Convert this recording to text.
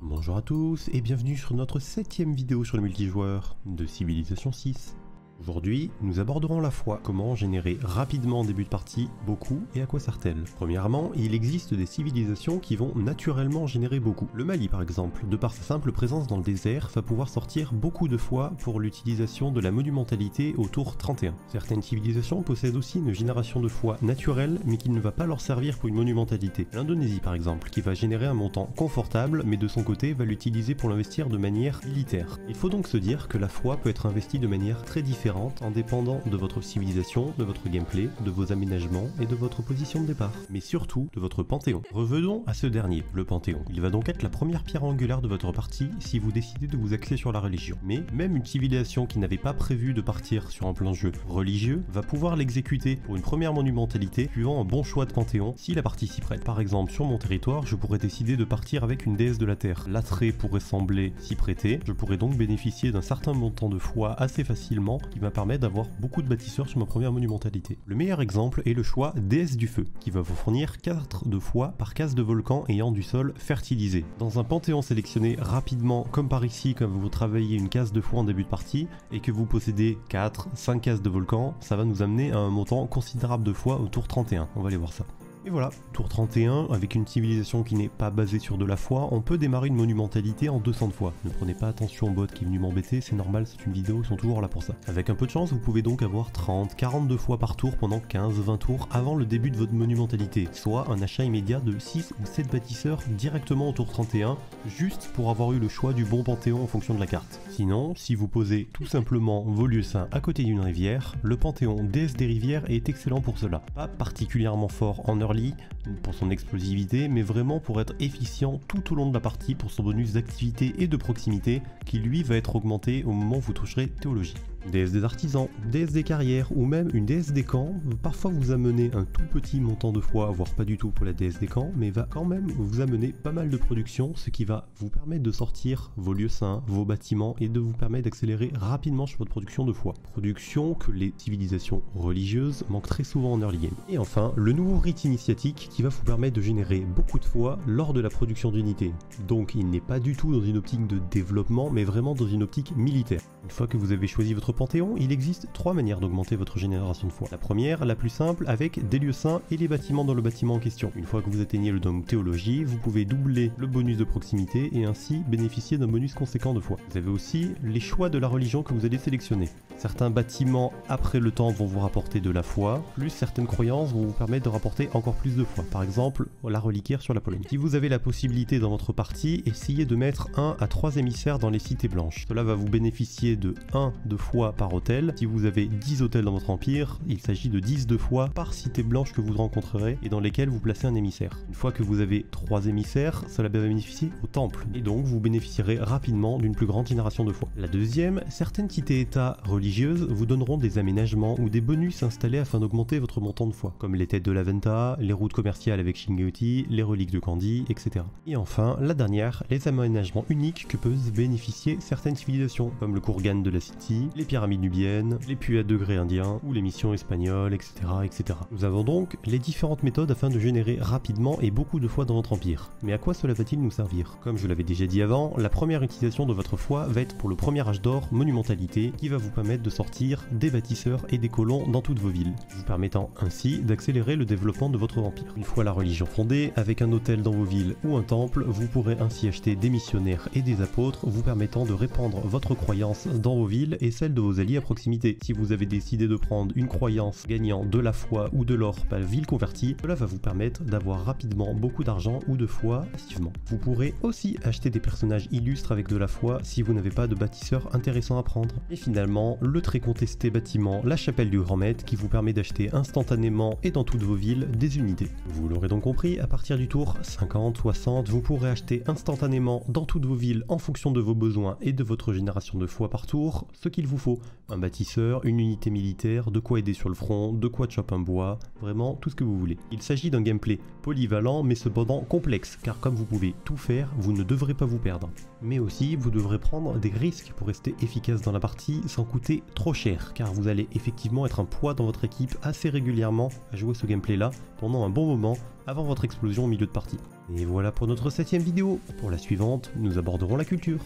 Bonjour à tous et bienvenue sur notre 7ème vidéo sur le multijoueur de Civilization 6. Aujourd'hui, nous aborderons la foi, comment générer rapidement en début de partie beaucoup et à quoi sert-elle. Premièrement, il existe des civilisations qui vont naturellement générer beaucoup. Le Mali par exemple, de par sa simple présence dans le désert, va pouvoir sortir beaucoup de foi pour l'utilisation de la monumentalité au tour 31. Certaines civilisations possèdent aussi une génération de foi naturelle mais qui ne va pas leur servir pour une monumentalité. L'Indonésie par exemple, qui va générer un montant confortable mais de son côté va l'utiliser pour l'investir de manière militaire. Il faut donc se dire que la foi peut être investie de manière très différente en dépendant de votre civilisation, de votre gameplay, de vos aménagements et de votre position de départ, mais surtout de votre panthéon. Revenons à ce dernier, le panthéon. Il va donc être la première pierre angulaire de votre partie si vous décidez de vous axer sur la religion. Mais même une civilisation qui n'avait pas prévu de partir sur un plan de jeu religieux va pouvoir l'exécuter pour une première monumentalité suivant un bon choix de panthéon si la partie s'y prête. Par exemple, sur mon territoire, je pourrais décider de partir avec une déesse de la terre. L'attrait pourrait sembler s'y prêter, je pourrais donc bénéficier d'un certain montant de foi assez facilement qui va permettre d'avoir beaucoup de bâtisseurs sur ma première monumentalité. Le meilleur exemple est le choix déesse du feu, qui va vous fournir 4 de foi par case de volcan ayant du sol fertilisé. Dans un panthéon sélectionné rapidement, comme par ici, quand vous travaillez une case de foi en début de partie, et que vous possédez 4-5 cases de volcan, ça va nous amener à un montant considérable de foi au tour 31. On va aller voir ça. Et voilà, tour 31, avec une civilisation qui n'est pas basée sur de la foi, on peut démarrer une monumentalité en 200 de foi. Ne prenez pas attention au bot qui est venu m'embêter, c'est normal, c'est une vidéo, ils sont toujours là pour ça. Avec un peu de chance, vous pouvez donc avoir 30, 42 fois par tour pendant 15-20 tours avant le début de votre monumentalité, soit un achat immédiat de 6 ou 7 bâtisseurs directement au tour 31, juste pour avoir eu le choix du bon panthéon en fonction de la carte. Sinon, si vous posez tout simplement vos lieux saints à côté d'une rivière, le panthéon déesse des rivières est excellent pour cela. Pas particulièrement fort en early, pour son explosivité, mais vraiment pour être efficient tout au long de la partie pour son bonus d'activité et de proximité qui lui va être augmenté au moment où vous toucherez théologie. Déesse des artisans, déesse des carrières ou même une déesse des camps va parfois vous amener un tout petit montant de foi, voire pas du tout pour la déesse des camps, mais va quand même vous amener pas mal de production, ce qui va vous permettre de sortir vos lieux saints, vos bâtiments et de vous permettre d'accélérer rapidement sur votre production de foi. Production que les civilisations religieuses manquent très souvent en early game. Et enfin, le nouveau rite initiatique qui va vous permettre de générer beaucoup de foi lors de la production d'unités. Donc il n'est pas du tout dans une optique de développement, mais vraiment dans une optique militaire. Une fois que vous avez choisi votre panthéon, il existe 3 manières d'augmenter votre génération de foi. La première, la plus simple, avec des lieux saints et les bâtiments dans le bâtiment en question. Une fois que vous atteignez le dôme théologie, vous pouvez doubler le bonus de proximité et ainsi bénéficier d'un bonus conséquent de foi. Vous avez aussi les choix de la religion que vous allez sélectionner. Certains bâtiments après le temps vont vous rapporter de la foi, plus certaines croyances vont vous permettre de rapporter encore plus de foi. Par exemple, la reliquaire sur la Pologne. Si vous avez la possibilité dans votre partie, essayez de mettre 1 à 3 émissaires dans les cités blanches. Cela va vous bénéficier de 1 de foi par hôtel. Si vous avez 10 hôtels dans votre empire, il s'agit de 10 de foi par cité blanche que vous rencontrerez et dans lesquelles vous placez un émissaire. Une fois que vous avez 3 émissaires, cela va bénéficier au temple et donc vous bénéficierez rapidement d'une plus grande génération de foi. La deuxième, certaines cités-états religieuses vous donneront des aménagements ou des bonus installés afin d'augmenter votre montant de foi, comme les têtes de la Venta, les routes commerciales avec Shingeoti, les reliques de Kandi, etc. Et enfin, la dernière, les aménagements uniques que peuvent bénéficier certaines civilisations, comme le Kurgan de la City, les pyramides nubiennes, les puits à degrés indiens ou les missions espagnoles, etc., etc. Nous avons donc les différentes méthodes afin de générer rapidement et beaucoup de foi dans votre empire. Mais à quoi cela va-t-il nous servir? Comme je l'avais déjà dit avant, la première utilisation de votre foi va être pour le premier âge d'or monumentalité qui va vous permettre de sortir des bâtisseurs et des colons dans toutes vos villes, vous permettant ainsi d'accélérer le développement de votre empire. Une fois la religion fondée, avec un hôtel dans vos villes ou un temple, vous pourrez ainsi acheter des missionnaires et des apôtres vous permettant de répandre votre croyance dans vos villes et celle de vos alliés à proximité. Si vous avez décidé de prendre une croyance gagnant de la foi ou de l'or par ville convertie, cela va vous permettre d'avoir rapidement beaucoup d'argent ou de foi passivement. Vous pourrez aussi acheter des personnages illustres avec de la foi si vous n'avez pas de bâtisseur intéressant à prendre. Et finalement, le très contesté bâtiment, la chapelle du Grand Maître qui vous permet d'acheter instantanément et dans toutes vos villes des unités. Vous l'aurez donc compris, à partir du tour 50-60, vous pourrez acheter instantanément dans toutes vos villes en fonction de vos besoins et de votre génération de foi par tour, ce qu'il vous faut. Un bâtisseur, une unité militaire, de quoi aider sur le front, de quoi chop un bois, vraiment tout ce que vous voulez. Il s'agit d'un gameplay polyvalent mais cependant complexe, car comme vous pouvez tout faire, vous ne devrez pas vous perdre. Mais aussi, vous devrez prendre des risques pour rester efficace dans la partie sans coûter trop cher, car vous allez effectivement être un poids dans votre équipe assez régulièrement à jouer ce gameplay là pendant un bon moment avant votre explosion au milieu de partie. Et voilà pour notre 7ème vidéo. Pour la suivante, nous aborderons la culture.